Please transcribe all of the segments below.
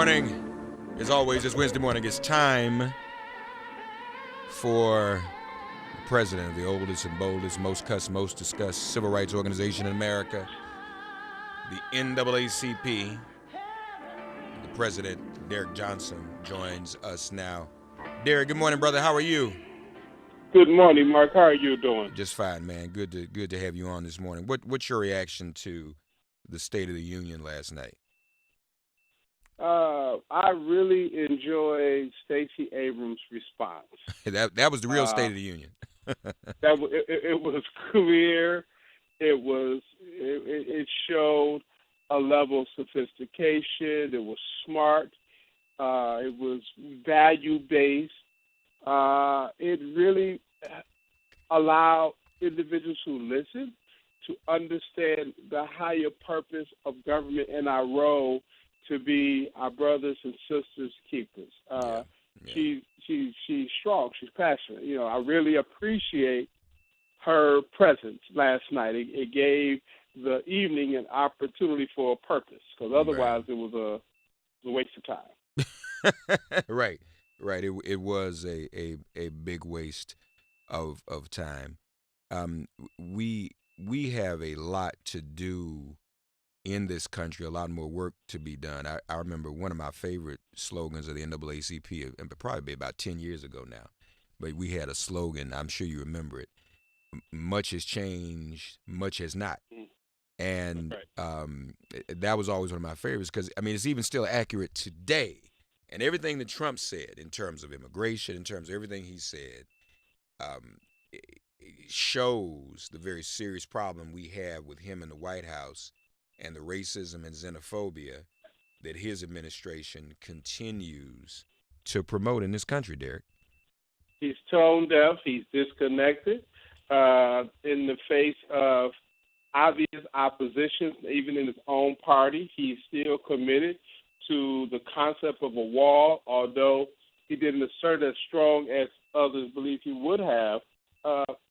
morning. As always, this Wednesday morning, it's time for the president of the oldest and boldest, most cussed, most discussed civil rights organization in America, the NAACP. The president, Derek Johnson, joins us now. Derek, good morning, brother. How are you? Good morning, Mark. How are you doing? Just fine, man. Good to have you on this morning. What's your reaction to the State of the Union last night? I really enjoyed Stacey Abrams' response. that was the real State of the Union. It was clear. It showed a level of sophistication. It was smart. It was value-based. It really allowed individuals who listen to understand the higher purpose of government and our role to be our brothers and sisters keepers. She's strong. She's passionate. You know, I really appreciate her presence last night. It gave the evening an opportunity for a purpose, because otherwise it was a waste of time. Right. It was a big waste of time. We have a lot to do in this country, a lot more work to be done. I remember one of my favorite slogans of the NAACP, and probably about 10 years ago now, but we had a slogan, I'm sure you remember it: much has changed, much has not. And that was always one of my favorites, because, I mean, it's even still accurate today. And everything that Trump said in terms of immigration, in terms of everything he said, it shows the very serious problem we have with him in the White House and the racism and xenophobia that his administration continues to promote in this country, Derek. He's tone deaf. He's disconnected in the face of obvious opposition, even in his own party. He's still committed to the concept of a wall, although he didn't assert as strong as others believe he would have.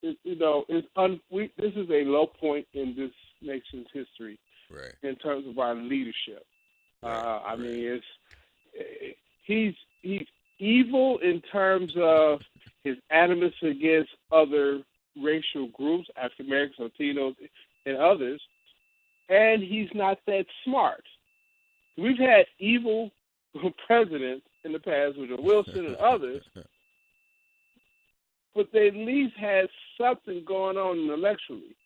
This is a low point in this nation's history, right, in terms of our leadership. I mean, he's evil in terms of his animus against other racial groups, African Americans, Latinos, and others, and he's not that smart. We've had evil presidents in the past, which are Wilson and others, but they at least had something going on intellectually.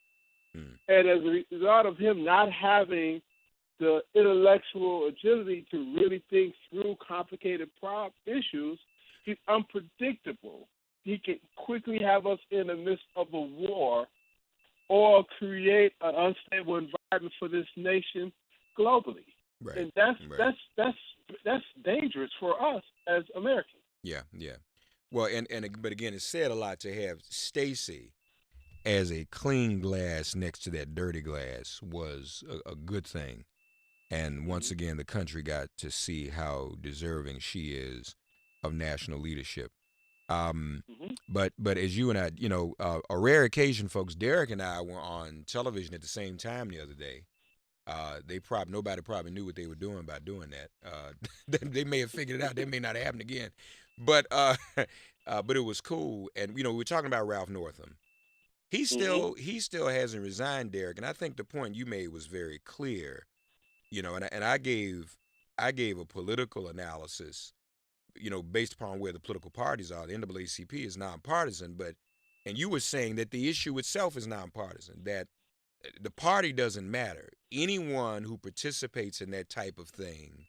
And as a result of him not having the intellectual agility to really think through complicated issues, he's unpredictable. He can quickly have us in the midst of a war or create an unstable environment for this nation globally. Right. And that's dangerous for us as Americans. Yeah. Well, but again, it said a lot to have Stacey as a clean glass next to that dirty glass was a good thing. And once again, the country got to see how deserving she is of national leadership. But as you and I, a rare occasion, folks, Derek and I were on television at the same time the other day. Nobody probably knew what they were doing by doing that. They may have figured it out. That may not happen again. But it was cool. And we were talking about Ralph Northam. He still hasn't resigned, Derek. And I think the point you made was very clear. And I gave a political analysis, based upon where the political parties are. The NAACP is nonpartisan, and you were saying that the issue itself is nonpartisan, that the party doesn't matter. Anyone who participates in that type of thing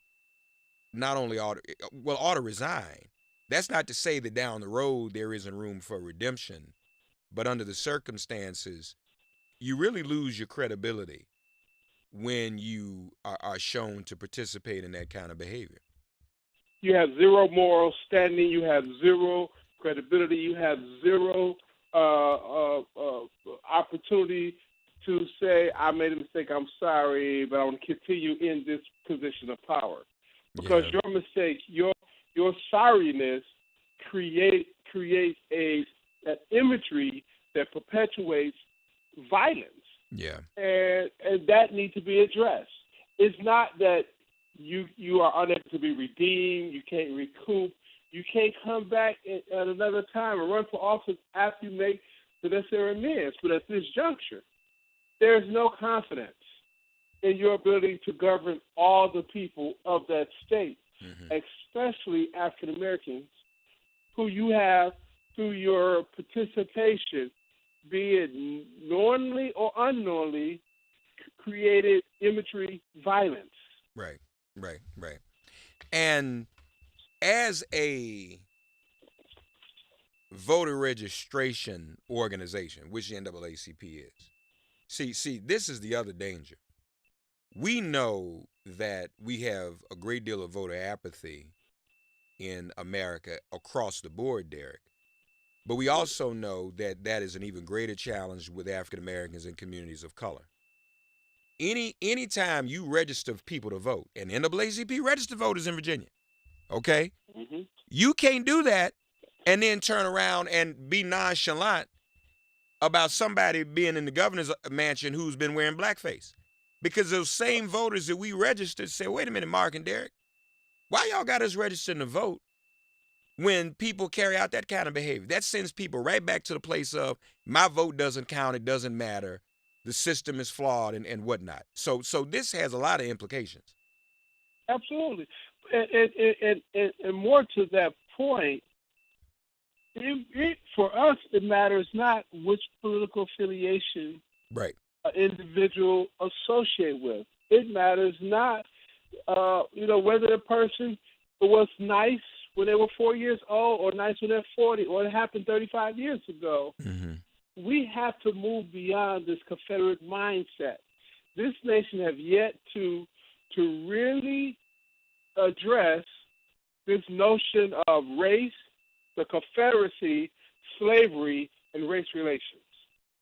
not only ought to resign. That's not to say that down the road there isn't room for redemption, but under the circumstances, you really lose your credibility when you are shown to participate in that kind of behavior. You have zero moral standing. You have zero credibility. You have zero opportunity to say, I made a mistake, I'm sorry, but I want to continue in this position of power. Because your mistake, your sorriness creates that imagery that perpetuates violence. Yeah. And that needs to be addressed. It's not that you are unable to be redeemed. You can't recoup. You can't come back at another time and run for office after you make the necessary amends. But at this juncture, there is no confidence in your ability to govern all the people of that state, especially African Americans, who you have through your participation, be it knowingly or unknowingly, created imagery violence. Right, right, right. And as a voter registration organization, which the NAACP is, see, this is the other danger. We know that we have a great deal of voter apathy in America across the board, Derek. But we also know that that is an even greater challenge with African Americans and communities of color. Anytime you register people to vote, and NAACP register voters in Virginia, okay, you can't do that and then turn around and be nonchalant about somebody being in the governor's mansion who's been wearing blackface. Because those same voters that we registered say, wait a minute, Mark and Derek, why y'all got us registered to vote when people carry out that kind of behavior? That sends people right back to the place of, my vote doesn't count, it doesn't matter, the system is flawed and whatnot. So this has a lot of implications. Absolutely. And more to that point, for us, it matters not which political affiliation right. an individual associate with. It matters not, whether the person was nice when they were 4 years old or nice when they're 40, or it happened 35 years ago. We have to move beyond this Confederate mindset. This nation have yet to really address this notion of race, the Confederacy, slavery, and race relations.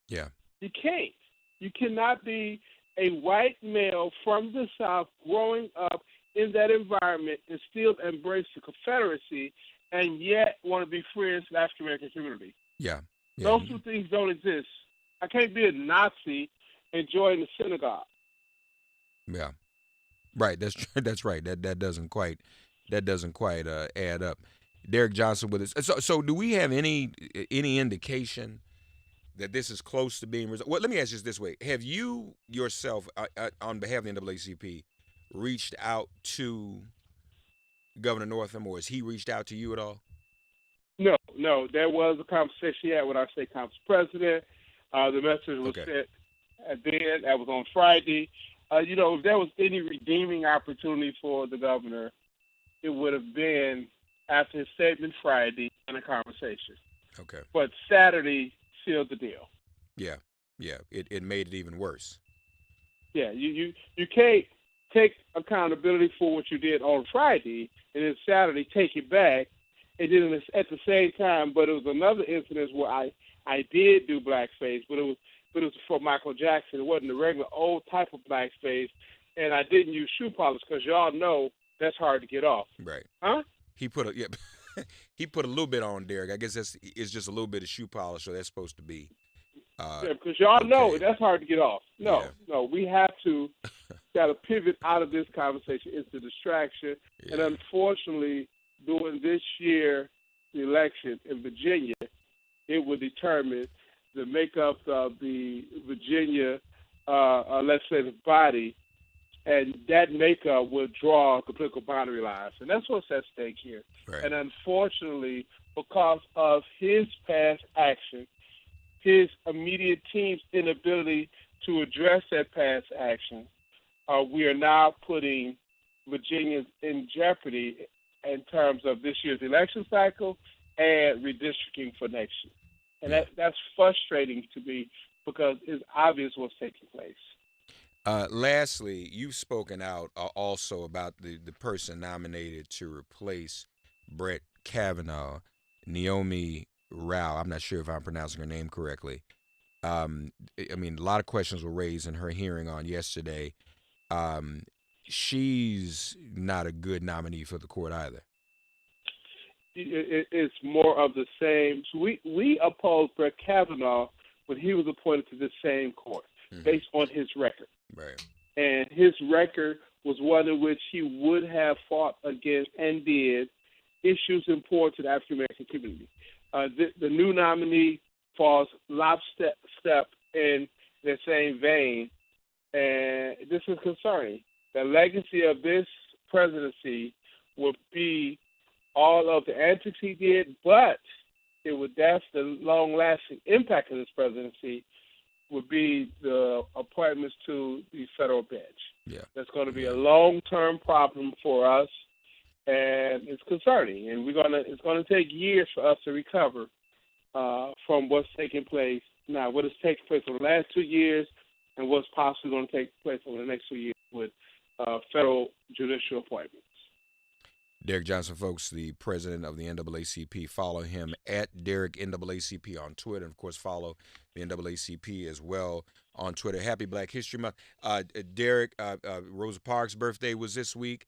Yeah. You can't. You cannot be a white male from the South growing up in that environment and still embrace the Confederacy and yet want to be friends with the African American community. Yeah. Those two things don't exist. I can't be a Nazi and join the synagogue. Yeah. Right. That's right. That doesn't quite add up. Derek Johnson with us. So do we have any indication that this is close to being resolved? Well, let me ask you this way: have you yourself, on behalf of the NAACP, reached out to Governor Northam, or has he reached out to you at all? No. There was a conversation he had with our state council president. The message was sent then. That was on Friday. If there was any redeeming opportunity for the governor, it would have been after his statement Friday in a conversation. Okay. But Saturday sealed the deal. Yeah. It made it even worse. Yeah, you can't take accountability for what you did on Friday and then Saturday take it back, and then at the same time. But it was another incident where I did do blackface, but it was for Michael Jackson. It wasn't the regular old type of blackface, and I didn't use shoe polish because y'all know that's hard to get off. Right. Huh? He put he put a little bit on, Derek. I guess it's just a little bit of shoe polish, so that's supposed to be. Because y'all know that's hard to get off. No, we have to got to pivot out of this conversation. It's a distraction, and unfortunately, during this year the election in Virginia, it will determine the makeup of the Virginia, legislative body, and that makeup will draw the political boundary lines, and that's what's at stake here. Right. And unfortunately, because of his past action, his immediate team's inability to address that past action, we are now putting Virginians in jeopardy in terms of this year's election cycle and redistricting for next year. And that's frustrating to me because it's obvious what's taking place. Lastly, you've spoken out also about the person nominated to replace Brett Kavanaugh, Naomi Rao. I'm not sure if I'm pronouncing her name correctly. I mean, a lot of questions were raised in her hearing on yesterday. She's not a good nominee for the court either. It's more of the same. So we opposed Brett Kavanaugh when he was appointed to the same court based on his record. Right. And his record was one in which he would have fought against and did issues important to the African American community. The new nominee falls lockstep in the same vein, and this is concerning. The legacy of this presidency would be all of the antics he did, but that's the long-lasting impact of this presidency would be the appointments to the federal bench. Yeah. That's going to be a long-term problem for us, and it's concerning. And it's going to take years for us to recover from what's taking place now. What has taken place over the last 2 years, and what's possibly going to take place over the next 2 years with federal judicial appointments. Derek Johnson, folks, the president of the NAACP. Follow him at Derek NAACP on Twitter. And, of course, follow the NAACP as well on Twitter. Happy Black History Month. Derek, Rosa Parks' birthday was this week.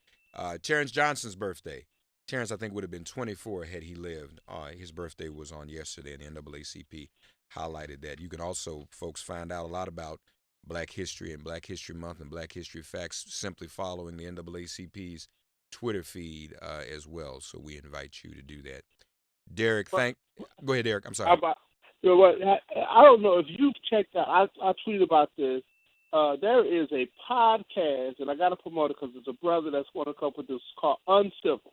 Terrence Johnson's birthday. Terrence, I think, would have been 24 had he lived. His birthday was on yesterday, and the NAACP highlighted that. You can also, folks, find out a lot about Black History and Black History Month and Black History Facts simply following the NAACP's Twitter feed as well. So we invite you to do that. Derek, go ahead, Derek. I'm sorry. You know what? I don't know if you've checked out. I tweeted about this. There is a podcast, and I got to promote it because it's a brother that's going to come with this called Uncivil.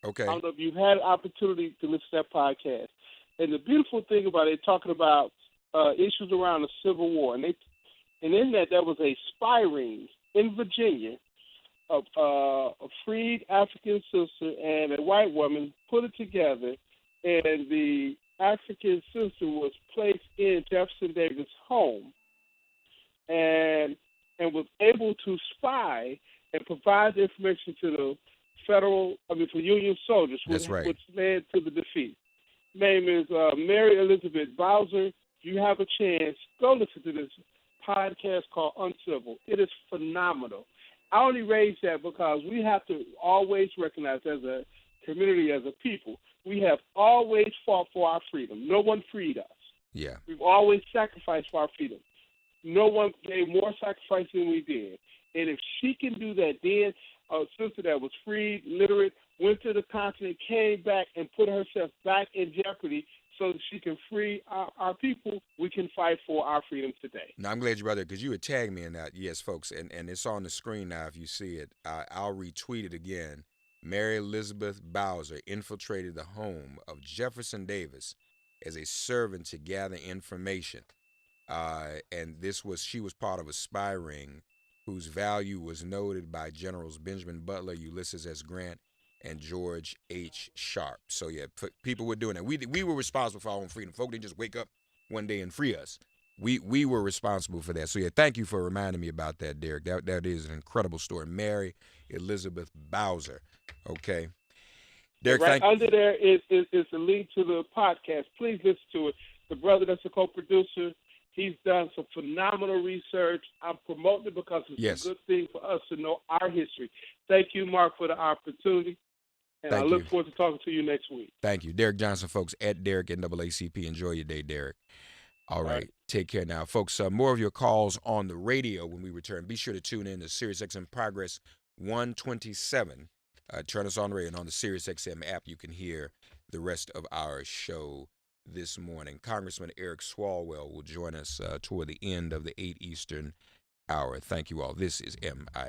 Okay. I don't know if you've had an opportunity to listen to that podcast. And the beautiful thing about it, talking about issues around the Civil War, and in that there was a spy ring in Virginia. A freed African sister and a white woman put it together, and the African sister was placed in Jefferson Davis' home and was able to spy and provide the information to the Union soldiers, That's right. which led to the defeat. Name is Mary Elizabeth Bowser. If you have a chance, go listen to this podcast called Uncivil. It is phenomenal. I only raise that because we have to always recognize as a community, as a people, we have always fought for our freedom. No one freed us. Yeah. We've always sacrificed for our freedom. No one gave more sacrifice than we did. And if she can do that, then a sister that was freed, literate, went to the continent, came back, and put herself back in jeopardy so that she can free our people, we can fight for our freedom today. Now, I'm glad you brought that because you had tagged me in that. Yes, folks, and it's on the screen now if you see it. I'll retweet it again. Mary Elizabeth Bowser infiltrated the home of Jefferson Davis as a servant to gather information. And she was part of a spy ring whose value was noted by Generals Benjamin Butler, Ulysses S. Grant, and George H. Sharp. So, yeah, people were doing that. We were responsible for our own freedom. Folk didn't just wake up one day and free us. We were responsible for that. So, yeah, thank you for reminding me about that, Derek. That is an incredible story. Mary Elizabeth Bowser. Okay. Derek, right under there is the link to the podcast. Please listen to it. The brother that's a co-producer, he's done some phenomenal research. I'm promoting it because it's a good thing for us to know our history. Thank you, Mark, for the opportunity. And I look forward to talking to you next week. Thank you. Derek Johnson, folks, at Derek NAACP. Enjoy your day, Derek. All right. Take care now. Folks, more of your calls on the radio when we return. Be sure to tune in to SiriusXM Progress 127. Turn us on radio, and on the SiriusXM app, you can hear the rest of our show this morning. Congressman Eric Swalwell will join us toward the end of the 8 Eastern hour. Thank you all. This is MI.